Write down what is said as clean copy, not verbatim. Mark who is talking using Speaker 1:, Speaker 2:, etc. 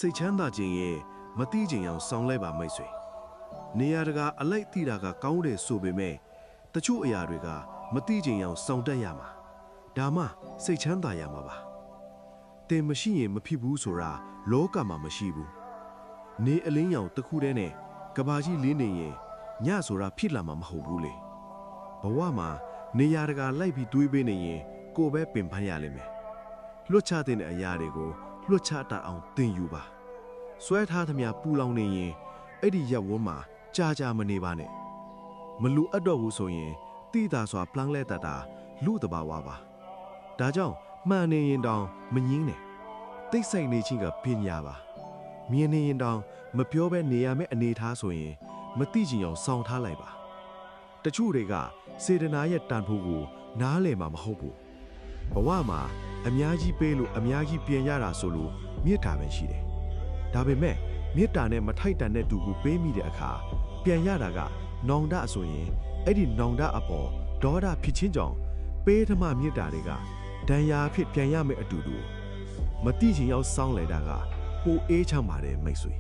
Speaker 1: စိတ်ချမ်းသာခြင်းရဲ့မတိခြင်းအောင်ဆောင်လိုက်ပါမိတ်ဆွေနေရာတကာအလိုက်တိတာကကောင်းတယ်ဆိုပေမဲ့တချို့အရာတွေကမတိခြင်းအောင်ဆောင်တတ်ရမှာဒါမှစိတ်ချမ်းသာရမှာပါတင်မရှိရင်မဖြစ်ဘူးဆိုတာလောကမှာမရှိဘူးနေအလင်းရောင်တစ်ခုတည်းနဲ့ကဘာကြီးလင်းနေရင်ညဆိုတာဖြစ်လာမှာမဟုတ်ဘူးလေဘဝမှာနေရာတကာလိုက်ပြီးတွေးပေးနေရင်ကိုယ်ပဲပင်ပန်းရလိမ့်မယ်လွတ်ချတဲ့အရာတွေကိုလွတ်ချတတ်အောင်သင်ယူပါဆွဲထားသမျှပူလောင်နေရင်အဲ့ဒီရက်ဝန်းမှာကြာမနေပါနဲ့မလူအပ်တော့ဘူးဆိုရင်တိတာစွာပလန်းလဲတတ်တာလူတဘာဝပါဒါကြောင့်မှန်နေရင်တောင်မငင်းနဲ့တိတ်ဆိတ်နေချင်းကပညာပါမြင်နေရင်တောင်မပြောဘဲနေရမယ့်အနေထားဆိုရင်မတိချင်အောင်စောင့်ထားလိုက်ပါတချို့တွေကစေတနာရဲ့တန်ဖိုးကိုနားလည်မှာမဟုတ်ဘူးဘဝမှာအများကြီးပေးလို့အများကြီးပြင်ရတာဆိုလို့မေတ္တာပဲရှိတယ်ဒါပေမဲ့မေတ္တာနဲ့မထိုက်တန်တဲ့သူကိုပေးမိတဲ့အခါပြန်ရတာကနောင်တဆိုရင်အဲ့ဒီနောင်တအပေါ်ဒေါသဖြစ်ချင်းကြောင့်ပေးဓမ္မမေတ္တာတွေကဒဏ်ရာဖြစ်ပြန်ရမယ့်အတူတူမတိချင်ရောက်စောင်းလဲတာကပိုအေးချမ်းပါတယ်မိတ်ဆွေ